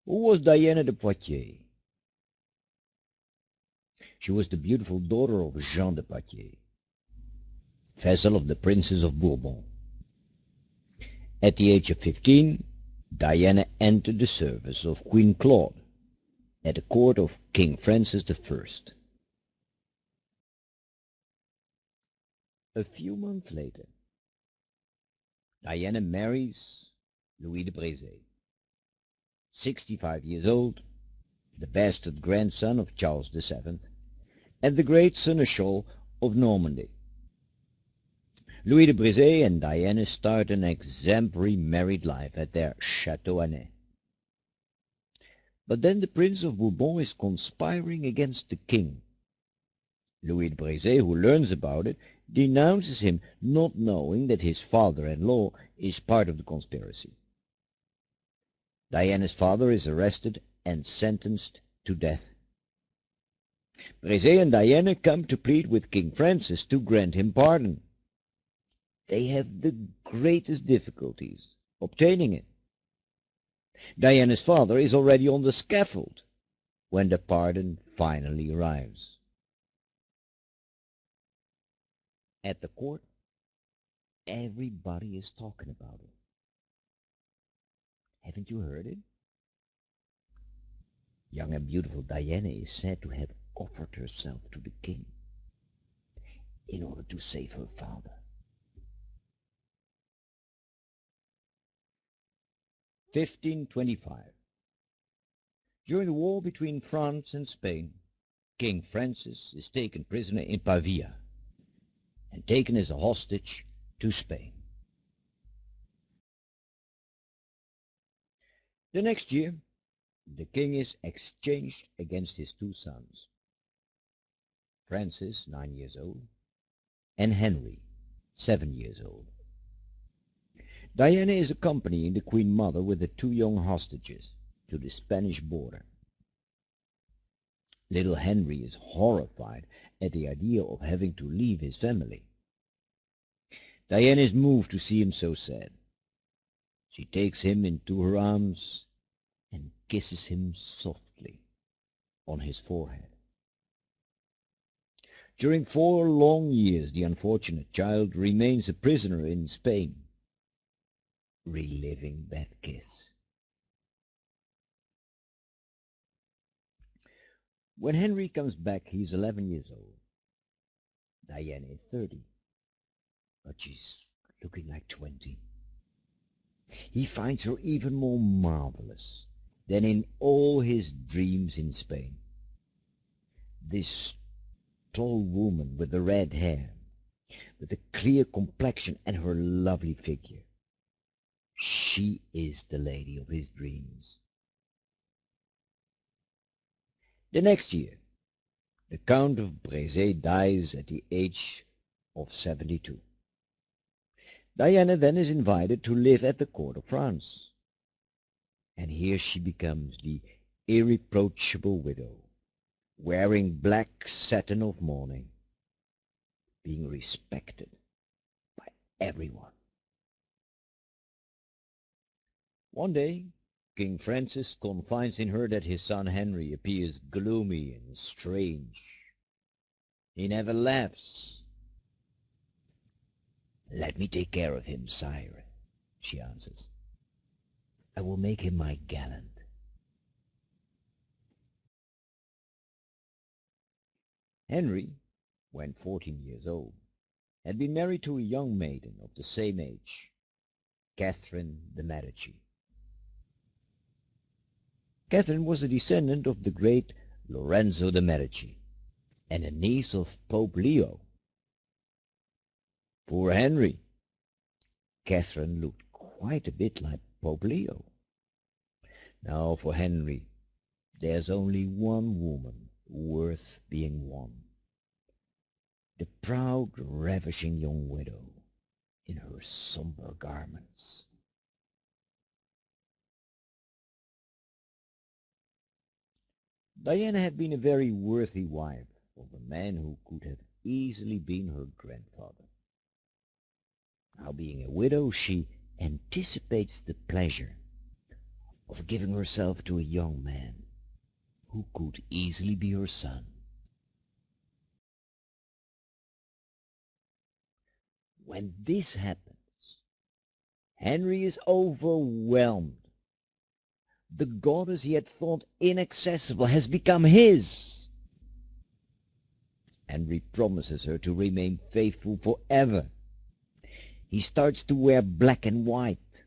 Who was Diana de Poitiers? She was the beautiful daughter of Jean de Poitiers, vassal of the princes of Bourbon. At the age of 15, Diana entered the service of Queen Claude at the court of King Francis I. A few months later, Diana marries Louis de Brezé, 65 years old, the bastard grandson of Charles VII, and the great seneschal of Normandy. Louis de Brezé and Diana start an exemplary married life at their Château Anet. But then the Prince of Bourbon is conspiring against the king. Louis de Brezé, who learns about it, denounces him, not knowing that his father-in-law is part of the conspiracy. Diana's father is arrested and sentenced to death. Brezé and Diana come to plead with King Francis to grant him pardon. They have the greatest difficulties obtaining it. Diana's father is already on the scaffold when the pardon finally arrives. At the court, everybody is talking about it. Haven't you heard it? Young and beautiful Diana is said to have offered herself to the king in order to save her father. 1525. During the war between France and Spain, King Francis is taken prisoner in Pavia and taken as a hostage to Spain. The next year, the king is exchanged against his two sons, Francis, 9 years old, and Henry, 7 years old. Diana is accompanying the Queen Mother with the two young hostages to the Spanish border. Little Henry is horrified at the idea of having to leave his family. Diana is moved to see him so sad. She takes him into her arms and kisses him softly on his forehead. During 4 long years, the unfortunate child remains a prisoner in Spain, reliving that kiss. When Henry comes back, he's 11 years old. Diana is 30, but she's looking like 20. He finds her even more marvelous than in all his dreams in Spain. This tall woman with the red hair, with the clear complexion and her lovely figure. She is the lady of his dreams. The next year, the Count of Brezé dies at the age of 72. Diana then is invited to live at the court of France. And here she becomes the irreproachable widow, wearing black satin of mourning, being respected by everyone. One day, King Francis confides in her that his son Henry appears gloomy and strange. He never laughs. "Let me take care of him, sire," she answers. "I will make him my gallant." Henry, when 14 years old, had been married to a young maiden of the same age, Catherine de' Medici. Catherine was a descendant of the great Lorenzo de' Medici, and a niece of Pope Leo. Poor Henry! Catherine looked quite a bit like Pope Leo. Now for Henry, there's only one woman worth being won. The proud, ravishing young widow in her somber garments. Diana had been a very worthy wife of a man who could have easily been her grandfather. Now being a widow, she anticipates the pleasure of giving herself to a young man who could easily be her son. When this happens, Henry is overwhelmed. The goddess he had thought inaccessible has become his. Henry promises her to remain faithful forever. He starts to wear black and white,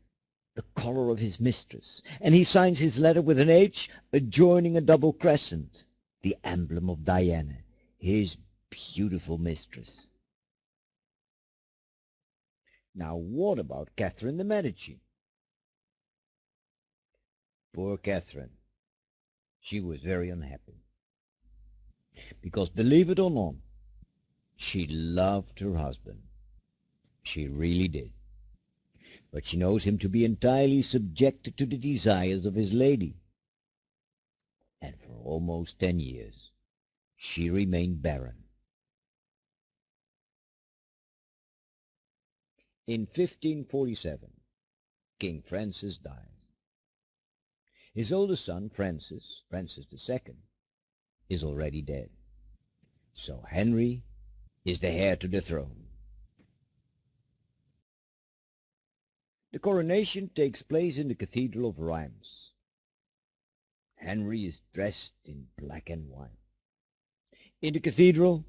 the color of his mistress, and he signs his letter with an H adjoining a double crescent, the emblem of Diana, his beautiful mistress. Now what about Catherine de' Medici? Poor Catherine. She was very unhappy. Because, believe it or not, she loved her husband. She really did. But she knows him to be entirely subjected to the desires of his lady. And for almost 10 years, she remained barren. In 1547, King Francis dies. His oldest son, Francis II, is already dead. So Henry is the heir to the throne. The coronation takes place in the Cathedral of Reims. Henry is dressed in black and white. In the cathedral,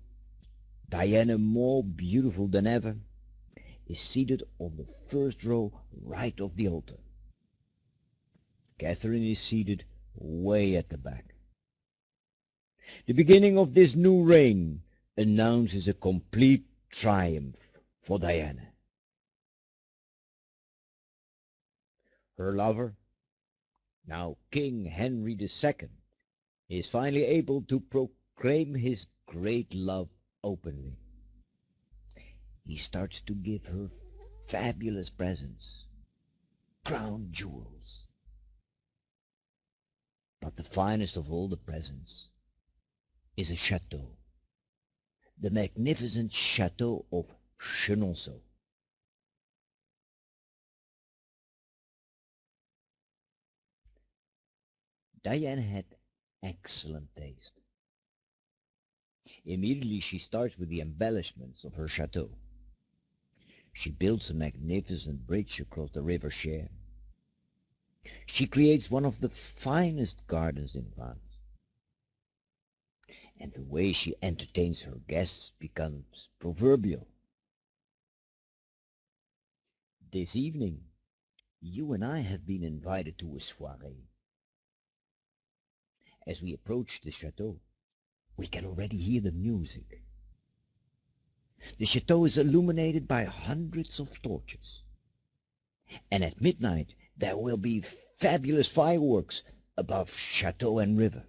Diana, more beautiful than ever, is seated on the first row right of the altar. Catherine is seated way at the back. The beginning of this new reign announces a complete triumph for Diana. Her lover, now King Henry II, is finally able to proclaim his great love openly. He starts to give her fabulous presents, crown jewels. But the finest of all the presents is a chateau, the magnificent chateau of Chenonceau. Diana had excellent taste. Immediately she starts with the embellishments of her chateau. She builds a magnificent bridge across the river Cher. She creates one of the finest gardens in France. And the way she entertains her guests becomes proverbial. This evening, you and I have been invited to a soirée. As we approach the chateau, we can already hear the music. The chateau is illuminated by hundreds of torches. And at midnight, there will be fabulous fireworks above chateau and river.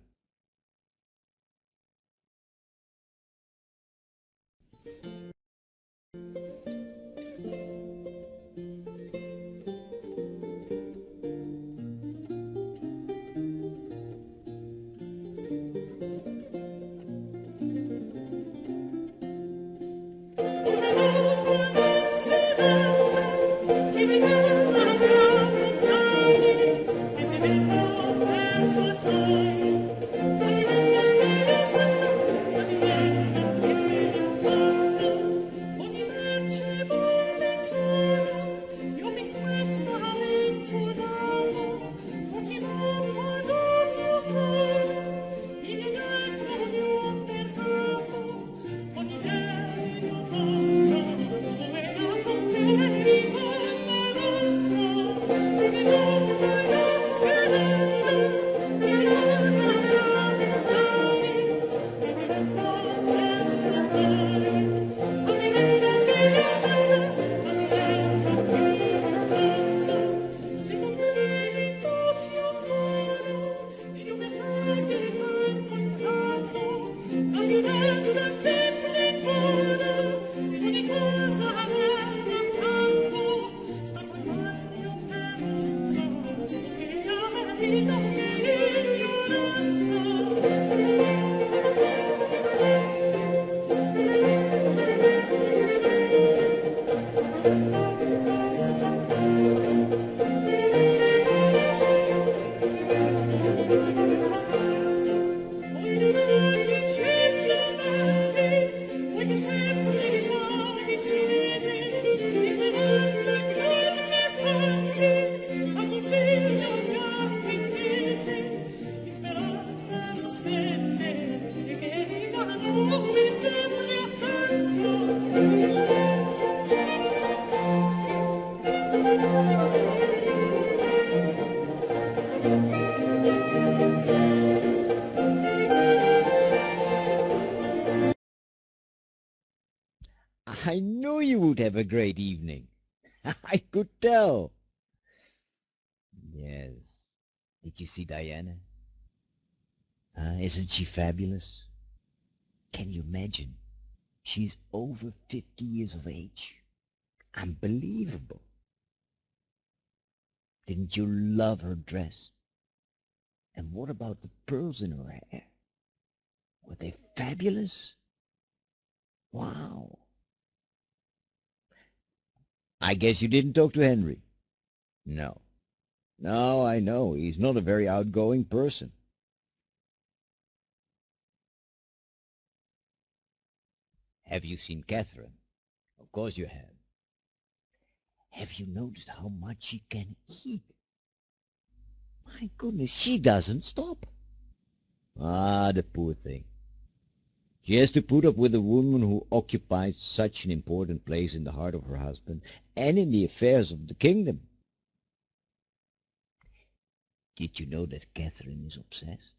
I knew you would have a great evening. I could tell. Yes. Did you see Diana? Isn't she fabulous? Can you imagine? She's over 50 years of age. Unbelievable. Didn't you love her dress? And what about the pearls in her hair? Were they fabulous? Wow. I guess you didn't talk to Henry. No. No, I know. He's not a very outgoing person. Have you seen Catherine? Of course you have. Have you noticed how much she can eat? My goodness, she doesn't stop. Ah, the poor thing. She has to put up with a woman who occupies such an important place in the heart of her husband and in the affairs of the kingdom. Did you know that Catherine is obsessed?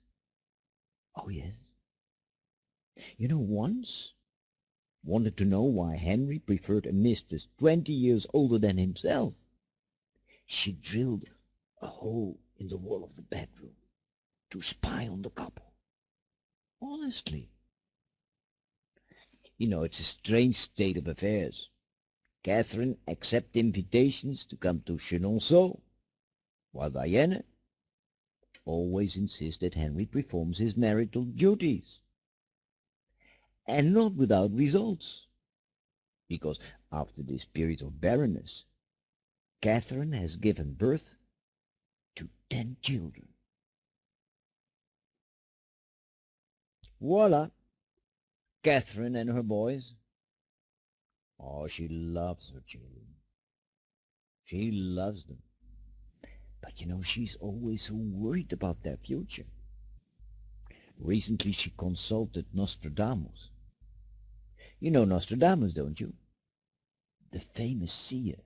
Oh, yes. You know, once wanted to know why Henry preferred a mistress 20 years older than himself. She drilled a hole in the wall of the bedroom to spy on the couple. Honestly. You know, it's a strange state of affairs. Catherine accepts invitations to come to Chenonceau, while Diana always insists that Henry performs his marital duties. And not without results, because after this period of barrenness, Catherine has given birth to 10 children. Voila! Catherine and her boys. Oh, she loves her children. She loves them. But you know, she's always so worried about their future. Recently she consulted Nostradamus. You know Nostradamus, don't you? The famous seer.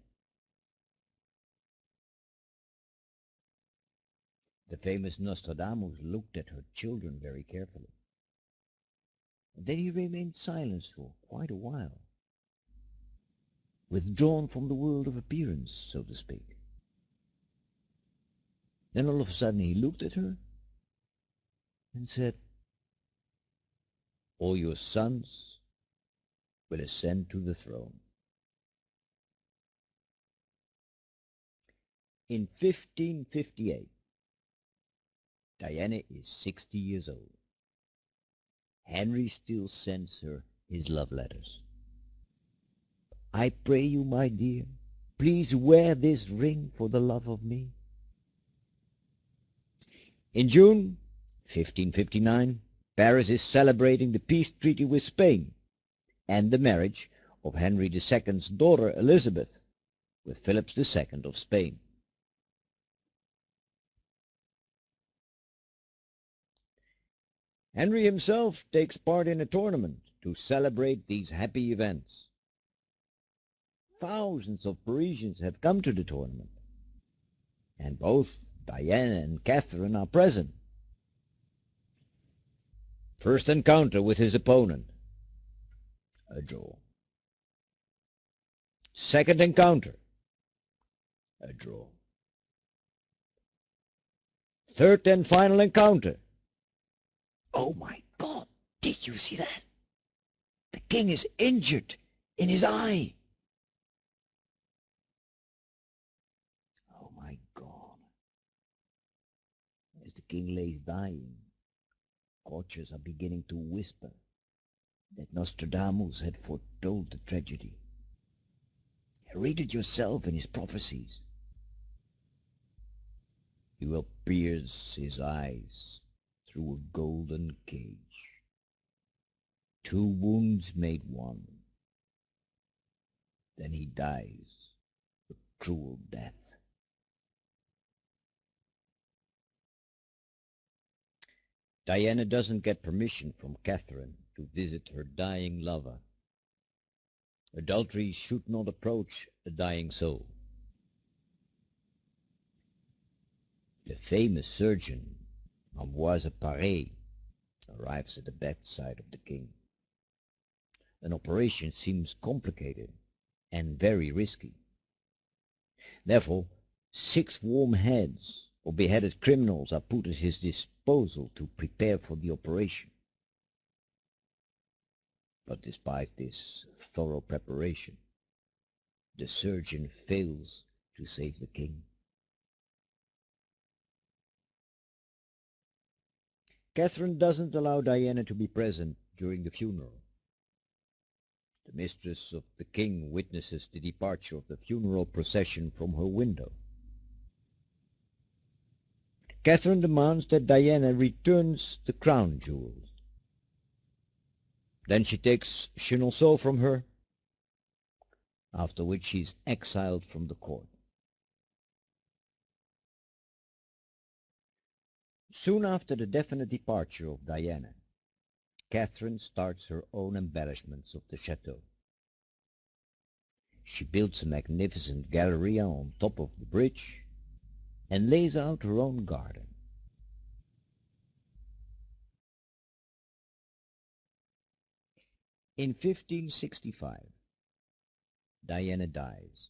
The famous Nostradamus looked at her children very carefully. And then he remained silent for quite a while, withdrawn from the world of appearance, so to speak. Then all of a sudden he looked at her and said, "All your sons will ascend to the throne." In 1558, Diana is 60 years old. Henry still sends her his love letters. "I pray you, my dear, please wear this ring for the love of me." In June 1559, Paris is celebrating the peace treaty with Spain and the marriage of Henry II's daughter Elizabeth with Philip II of Spain. Henry himself takes part in a tournament to celebrate these happy events. Thousands of Parisians have come to the tournament, and both Diana and Catherine are present. First encounter with his opponent, a draw. Second encounter, a draw. Third and final encounter. Oh my God, did you see that? The king is injured in his eye. Oh my God. As the king lays dying, courtiers are beginning to whisper that Nostradamus had foretold the tragedy. Read it yourself in his prophecies. He will pierce his eyes through a golden cage. 2 wounds made 1. Then he dies a cruel death. Diana doesn't get permission from Catherine to visit her dying lover. Adultery should not approach a dying soul. The famous surgeon, Ambroise Paré, arrives at the bedside of the king. An operation seems complicated and very risky. Therefore, 6 warm heads of beheaded criminals are put at his disposal to prepare for the operation. But despite this thorough preparation, the surgeon fails to save the king. Catherine doesn't allow Diana to be present during the funeral. The mistress of the king witnesses the departure of the funeral procession from her window. Catherine demands that Diana returns the crown jewels. Then she takes Chenonceau from her, after which she is exiled from the court. Soon after the definite departure of Diana, Catherine starts her own embellishments of the chateau. She builds a magnificent galleria on top of the bridge and lays out her own garden. In 1565, Diana dies.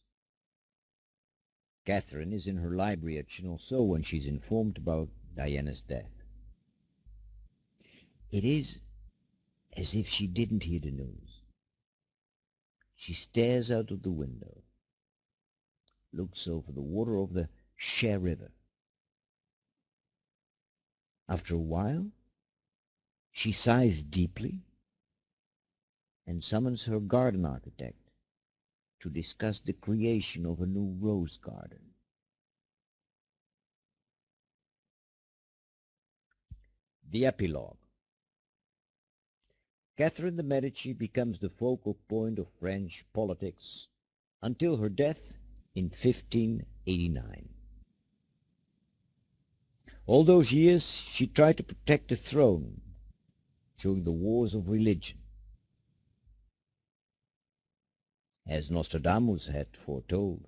Catherine is in her library at Chenonceau when she is informed about Diana's death. It is as if she didn't hear the news. She stares out of the window, looks over the water of the Cher River. After a while, she sighs deeply and summons her garden architect to discuss the creation of a new rose garden. The epilogue. Catherine de' Medici becomes the focal point of French politics until her death in 1589. All those years she tried to protect the throne during the wars of religion. As Nostradamus had foretold,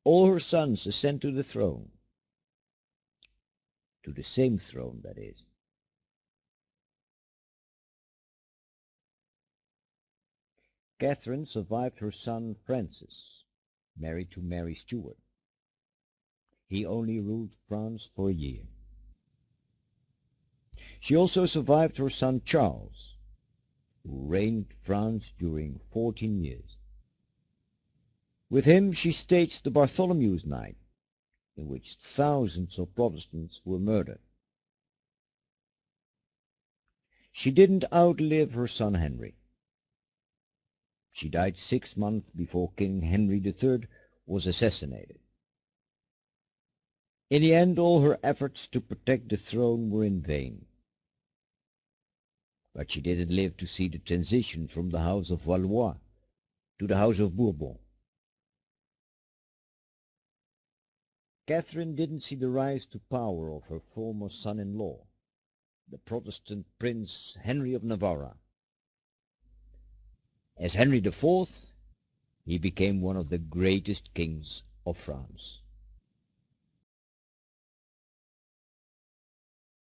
all her sons ascend to the throne, to the same throne, that is. Catherine survived her son Francis, married to Mary Stuart. He only ruled France for a year. She also survived her son Charles, who reigned France during 14 years. With him she staged the Bartholomew's Night, in which thousands of Protestants were murdered. She didn't outlive her son Henry. She died 6 months before King Henry III was assassinated. In the end, all her efforts to protect the throne were in vain. But she didn't live to see the transition from the House of Valois to the House of Bourbon. Catherine didn't see the rise to power of her former son-in-law, the Protestant Prince Henry of Navarre. As Henry IV, he became one of the greatest kings of France.